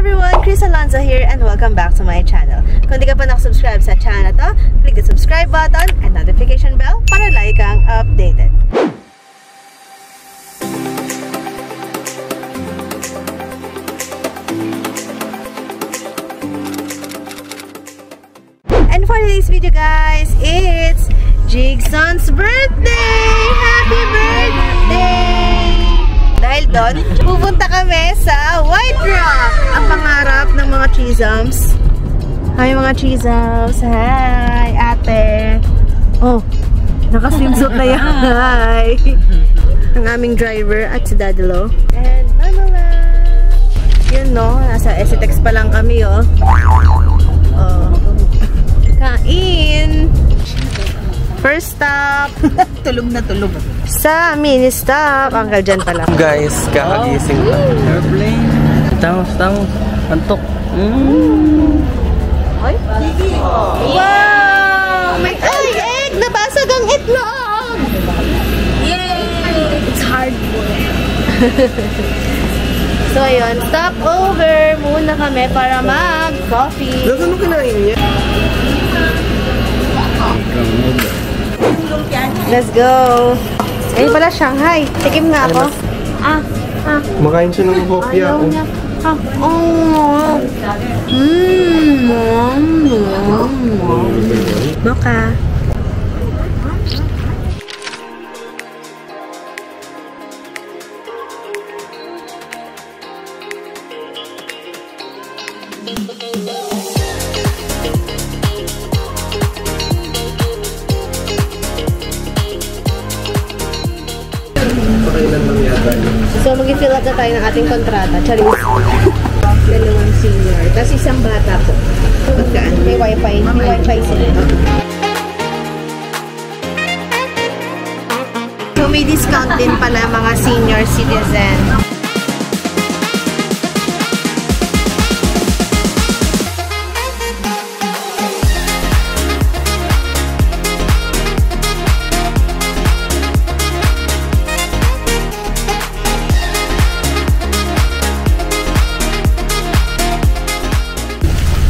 everyone! Chris Alonzo here and welcome back to my channel. Kung di ka pa nakasubscribe sa channel na to, click the subscribe button and notification bell para lagi kang updated. And for today's video guys, it's Jigson's birthday! Happy birthday! Dahil doon, pupunta kami sa White Rock! Ang pangarap ng mga Chisums. Hi mga Chisums! Hi ate! Oh, naka-swimsuit na yan! Hi! Ang aming driver at si Daddy Lo. And Mama! Yun no, nasa SCTEX pa lang kami oh. Oh. Kain! First stop! Tulog na tulog. Sa mini stop. Uncle dyan pala. Guys, kakagising pa. Airplane. Tangos. Antok. Ay? Wow! May egg! Nabasag ang itlog! Yay! It's hard work. So, ayun. Stop over muna kami para mag-coffee. Ano kinain niya? Let's go! Ayun pala, Shanghai. Tikim nga ako. Makain siya ng hopya. Ayaw niya. Mocha. So, mag-fill up na tayo ng ating kontrata. Charis. Dalawang senior. Tapos isang bata po. Magkaan? May wifi. May wifi sila. So, may discount din pala mga senior citizen.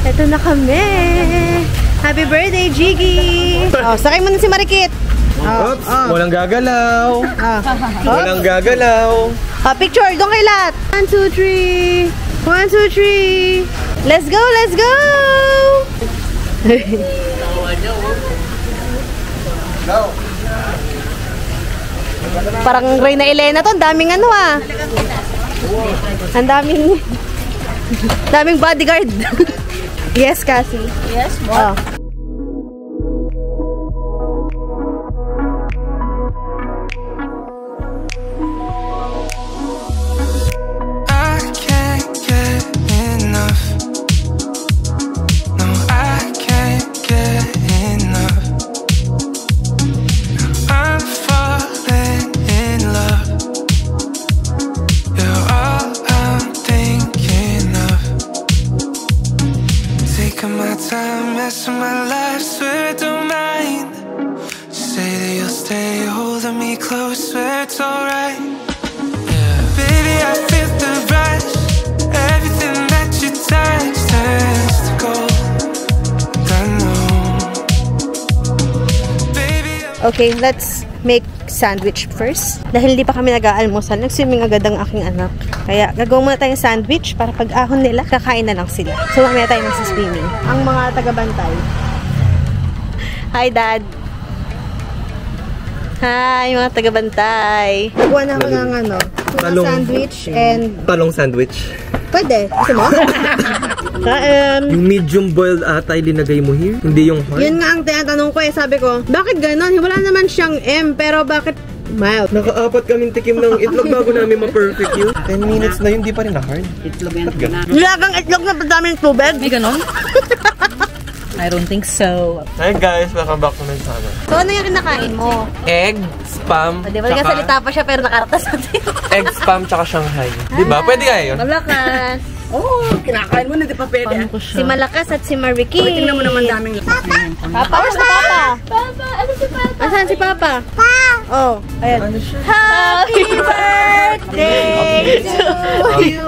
Ito na kami! Happy birthday, Jiggy! Oh, sakay mo na si Marikit! Oops! Walang gagalaw! Walang gagalaw! Picture! Doon kay lahat! 1, 2, 3! 1, 2, 3! Let's go! Let's go! Parang Reyna Elena to. Ang daming ano ah! Ang daming bodyguard! Yes, Cassie. Yes, what? I can't get enough. No, I can't get enough. I'm falling in love. You're all I'm thinking of. Taking my time, messing my life, swear I don't mind. Say that you'll stay holding me close, swear it's alright. Yeah. Baby, I feel the rush. Everything that you touch turns to gold. I know. Baby, Okay, let's make sandwich first. Dahil hindi pa kami nag-aalmusal, nag-swimming agad ang aking anak. Kaya gagawin muna tayong sandwich para pag ahon nila, kakain na lang sila. So mamaya tayo magsa-swimming. Ang mga taga-bantay. Hi, Dad! Hi, mga taga-bantay! Nagawa na ako ng ano, sandwich and... Talong sandwich. Pwede. Gusto mo? Yung medium boiled ata ilinagay mo here? Hindi yung hard? Yun nga ang tinatanong ko eh. Sabi ko, bakit ganon? Wala naman siyang M, pero bakit mild? Naka-apat kaming tikim ng itlog bago namin ma-perfect yun. 10 minutes na yun, di pa rin na-hard. Itlog yan. Nilagang itlog na daming tubig. May ganon? I don't think so. Hi guys, welcome back to my channel. So ano yung kinakain mo? Egg, spam, Di ba nagkasalita pa siya pero nakaratas natin. egg, spam, tsaka Shanghai. Di ba? Pwede kaya yun? Malakas. Oh, kinakain mo na, di pa pwede. Si Malakas at si Mariki. Tingnan mo naman daming lakas. Papa, where's the Papa? Papa, ano si Papa? Asan si Papa? Oh, ayan. Happy birthday to you.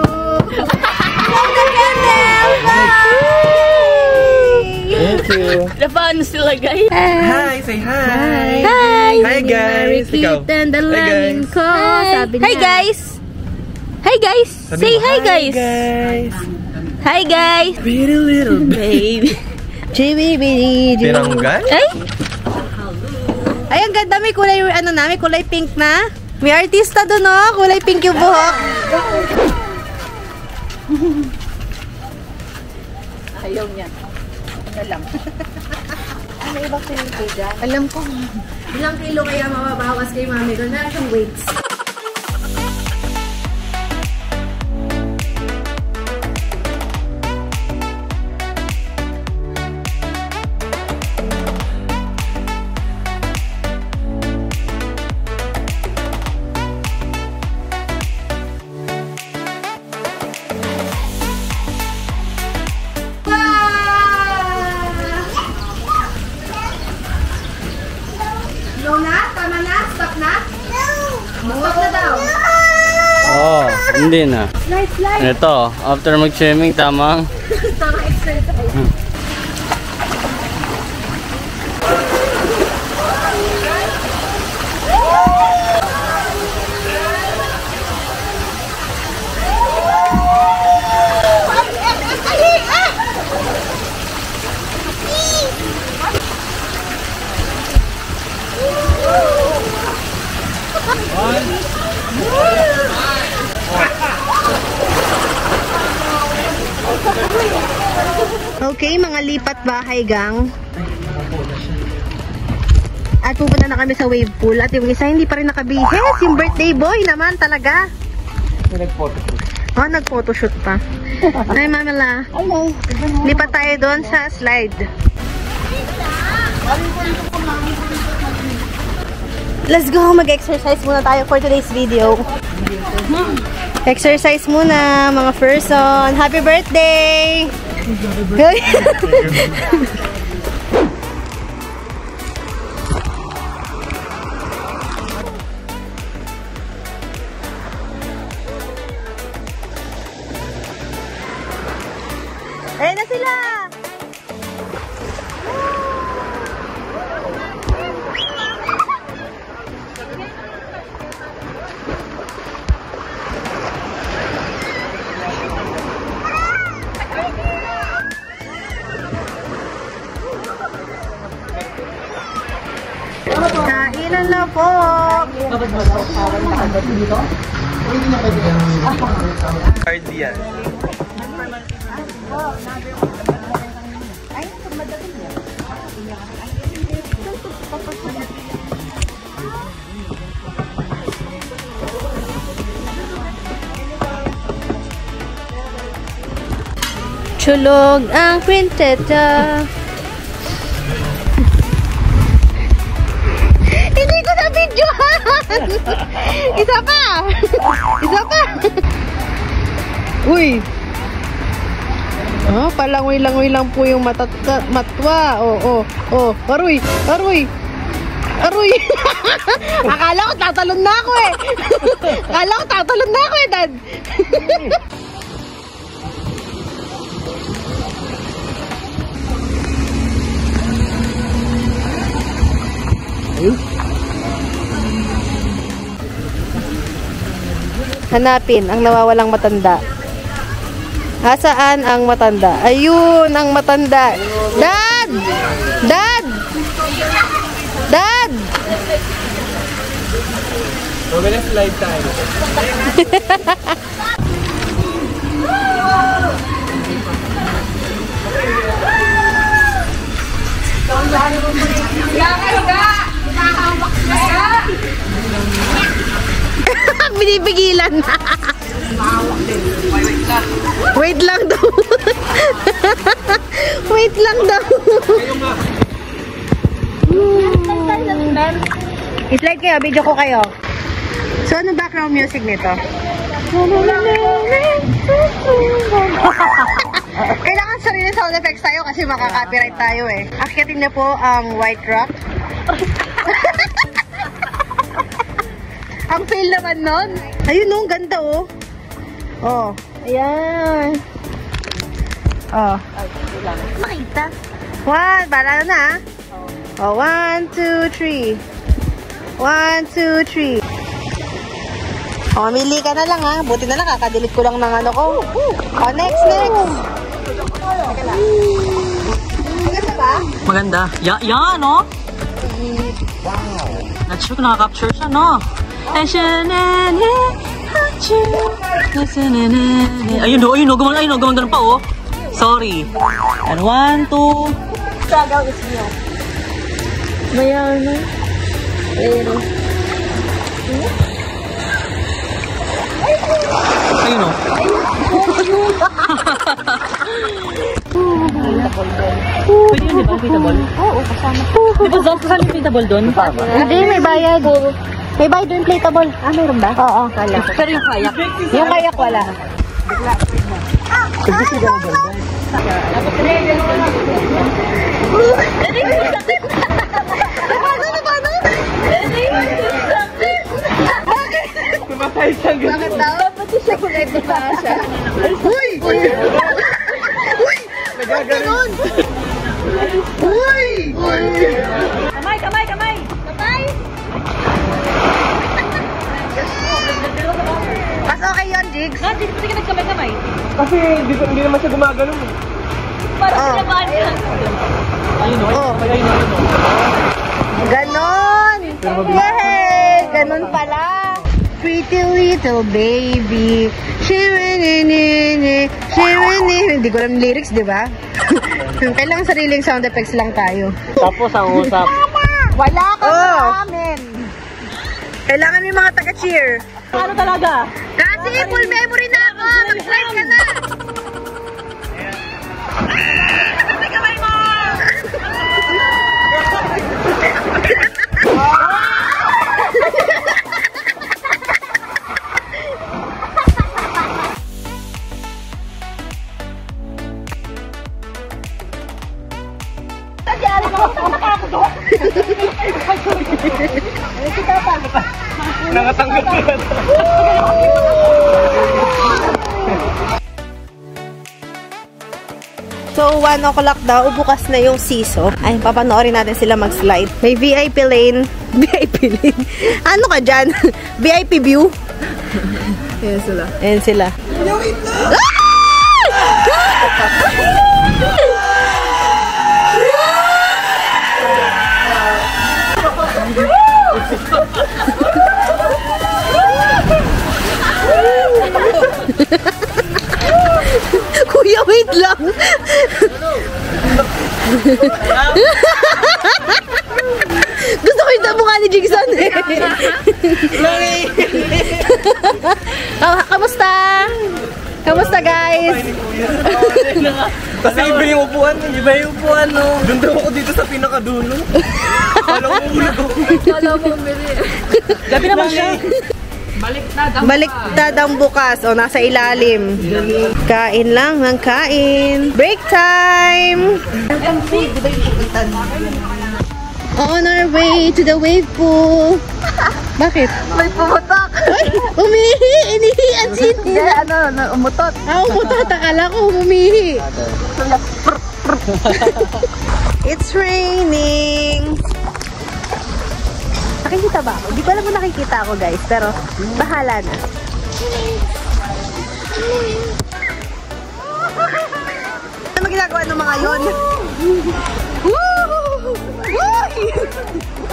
Paano sila, guys? Hi! Say hi! Hi! Hi, guys! Ikaw. Dalangin ko. Sabi Hi, niya. guys! Hi, guys! Sabi Say mo, hi, guys! guys! Hi, guys! Pretty little baby. Tinanggal? Ay! Ay, ang ganda. May kulay, ano na, may kulay pink na. May artista doon, oh. Kulay pink yung buhok. Ayaw niya. Ano lang. Ano ibang pinito dyan? Alam ko. Ilang kilo kaya mababawas kay mami doon? Meron siyang weights. No na? Tama na? Stop na? Stop na daw. Oo, hindi na. Slide, slide. Ito, after mag-swimming, tamang Tama exercise. Okay, mga lipat bahay gang. At pupunta na kami sa wave pool. At yung isa hindi pa rin nakabihis. Yung birthday boy naman talaga. Nag-photoshoot. Oh, nag-photoshoot pa. Hi, Mamela. Hello. Lipat tayo doon sa slide. Let's go! Mag-exercise muna tayo for today's video. Exercise muna, mga person. Happy birthday! Ayan na sila! Kainan na po! Cardian. Chulog ang kwinteta. Hindi ko na videohan! Isa pa! Isa pa! Uy! Oh, palangoy-langoy lang po yung matwa. Oh. Aroy! Akala ko tatalon na ako eh. Dad. Hanapin ang nawawalang matanda. Hasaan ang matanda? Ayun ang matanda. Dad! We're gonna slide tayo. Binipigilan. Wait lang daw. I-slide kayo, video ko kayo. So, ano background music nito? Kailangan sarili sound effects tayo kasi makaka-copyright tayo eh. Akyatin niyo po ang White Rock. Ang fail naman nun. Ayun oh, ganda oh. Oh, ayan. Oh. Makita. One, para na. Oh, 1, 2, 3. 1, 2, 3. Oh, mamili ka na lang ha. Buti na lang, kakadelete ko lang ng ano ko. Oh, next. Maganda ba? Maganda. Yan, no? Not sure kung nakaka-capture siya, no? Ayun, gumagano pa, oh. Sorry. And 1, 2. Sagaw is new. Mayan na. Pero. Ayun, oh. Pwede yun, di ba? Paintable? Oo, kasama. Di ba, kasama yung paintable doon? Hindi, may bayad. May bayad doon platable. Ah, meron ba? Oo, kala. Pero yung kayak. Yung kayak wala. Bakit daw? Dapat siya kulay ba siya? Uy! Nagaganon! Uy! Kamay! Mas okay yun, Jigs? Hindi ka nagkamay-kamay. Kasi hindi naman siya gumagalaw. Para sinabahan ka. Ayun, Oh. ayun. Ganon! Yay! Ganon pala! Pretty little baby. Shirinini. Hindi ko alam lyrics, di ba? Kailangan sariling sound effects lang tayo. Tapos ang usap. Wala ka sa amin! Kailangan may mga taga-cheer. Ano talaga? Kasi full memory na ako! Mag-slide ka na! Kamay mo! Nakatanggap ko yan. So, 1 o'clock daw, bukas na yung siso. Ay, papanoorin natin sila mag-slide. May VIP lane. VIP lane? Ano ka dyan? VIP view? Ayan sila. Ayan sila. Kuya, wait lang. Gusto ko yung mukha ni Jigson eh. Kamusta? Kamusta guys? Kasi iba yung upuan. Iba yung upuan, no? Doon daw ako dito sa pinakadulo. Kala ko ulo ko. Gabi naman siya. Baliktad ang bukas. O, nasa ilalim. Kain lang ng kain. Break time! On our way to the wave pool. Bakit? May pumutok. Ay, umihi! Inihi at sini. Umutot. Ah, umutot. Akala ko umihi. It's raining. Nakikita ba ako? Di ko alam kung nakikita ako guys. Pero, bahala na. Ano ginagawa ng mga yon? Woo!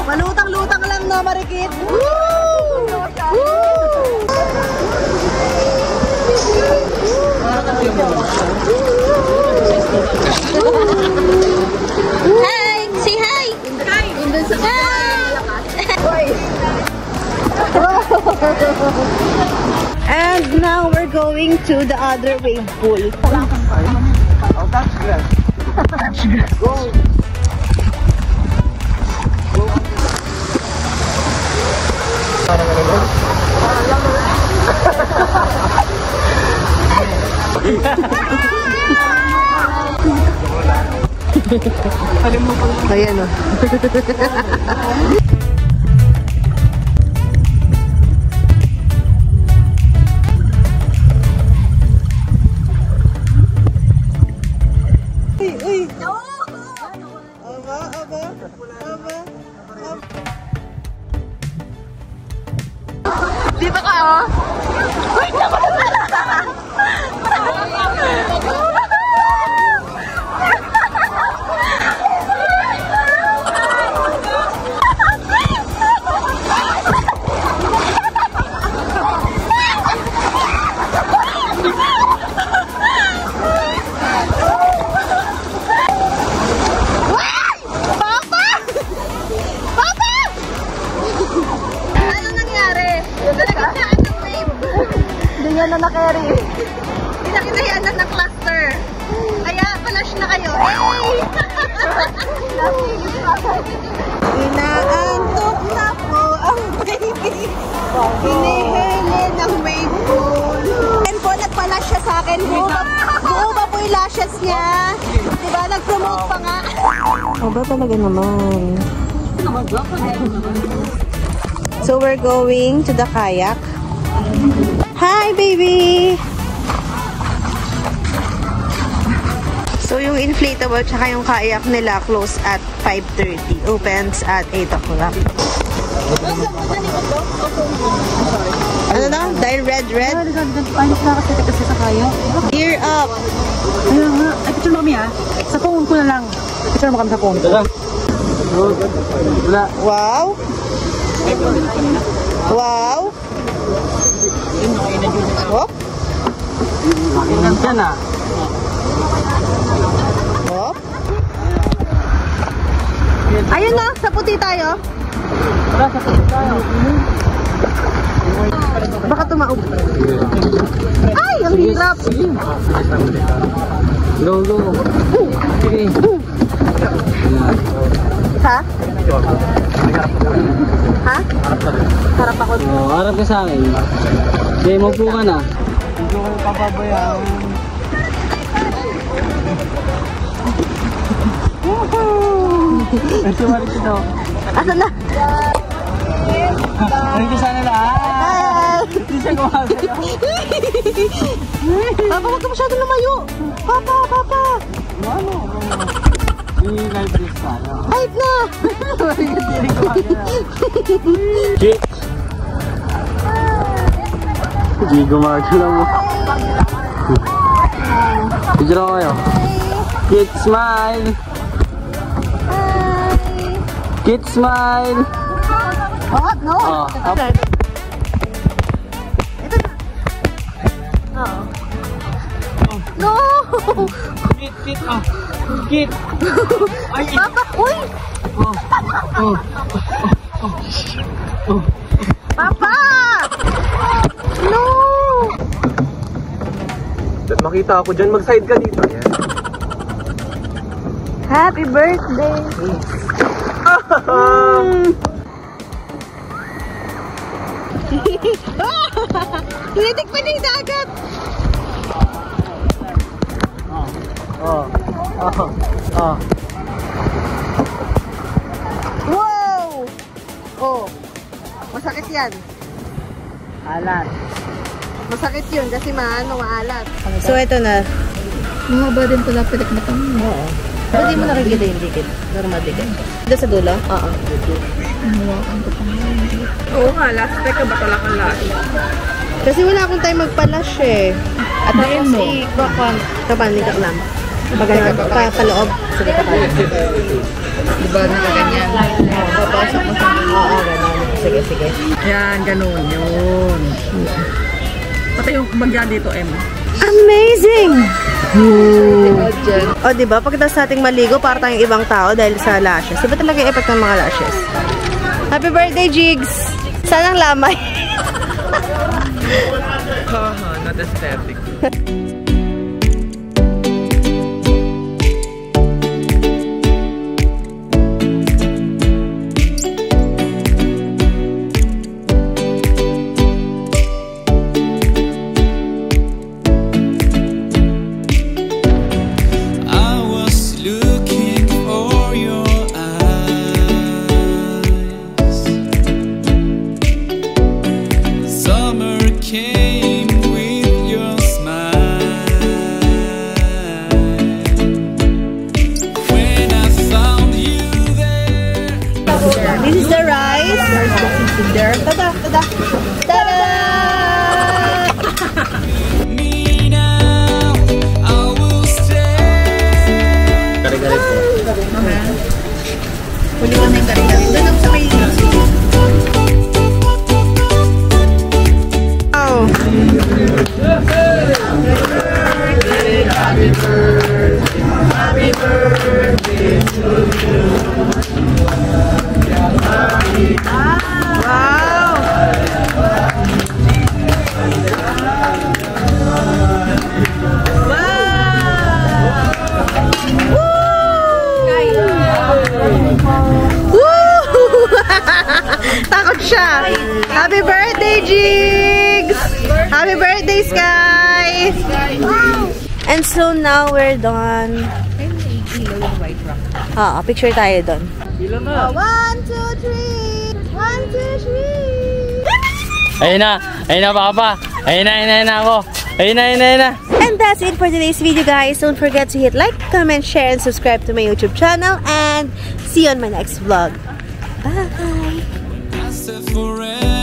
Malutang-lutang lang na marikit. Woo! Hi! Say hi! Hi! And now we're going to the other wave pool. Oh, that's good. That's good. Go. Ayan o. niya. Diba? Nag-promote pa nga. Aba talaga naman. So we're going to the kayak. Hi, baby! So yung inflatable tsaka yung kayak nila close at 5:30. Opens at 8 o'clock. Ano na? Dahil red? Ay, nakakasita kasi sa kayak. Gear up! Ayun nga. Ay, picture mo kami ha. Sa phone ko na lang. Picture mo kami sa phone ko. Wow! Wow! Hop! Ilan na? Hop! Ayun na! Sa puti tayo! Wala, sa puti tayo. Baka tumaob. Ay! Ang hirap! Go, go. Sige. Ha? Ha? Harap ako. Oh, harap ka sa akin. Sige, maupo ka na. Hindi ko kayo papabayaan. Ay, sumari ito. Asan na? Ay, ito sana lahat. Hi! Hindi siya gumagala. Papa, huwag ka masyado lumayo. Papa! Ano? Hindi live risk tayo. Hype na! Hindi gumagala. Jake. Hindi gumagala mo. Picture ako kayo. Kid smile! Kid smile! Oh, no! Oh, up. Ito na. Oo. No! Kit, oh. Kit. Ay, Papa, uy! Papa! No! makita ako dyan, mag-side ka dito. Yan. Happy birthday! Tinitik pa ng dagat! Wow! Oh, masakit yan. Alat. Masakit yun kasi maalat. So, ito na. Mahaba din pala pilik mo kami. Oo. Hindi mo nakikita yung dikit. Normal dikit. Dito sa dulo? Oo. Oo nga, last spec ka ba talaga kang lahat? Kasi wala akong time magpalash eh. At tapos i-bakwan. Kapanikak lang. Paloob. Sige ka pala. Diba nakaganyan? Papasok mo sa... Oo, gano'n. Sige. Yan, ganun. Yun. Pati yung magya dito, M. Amazing! O, diba? Pagkatapos nating maligo, para tayong ibang tao dahil sa lashes. Diba talaga yung effect ng mga lashes? Happy birthday, Jigs! Sanang lamay. Haha, not aesthetic. This is the rice. Tada! Tada! Kari-kari po. Huli ko na yung kari-kari. Doon ako sa may... Oh. Happy birthday to you. Wow! Takot siya. Happy birthday, Jigs! Happy birthday, Sky! And so now we're done. Ay, may ilaw yung White Rock. Picture tayo doon. Ilan na? 1, 2, 3! 1, 2, 3! Ayun na papa. Ayun na ako. Ayun na. And that's it for today's video, guys. Don't forget to hit like, comment, share, and subscribe to my YouTube channel. And see you on my next vlog. Bye! I said forever.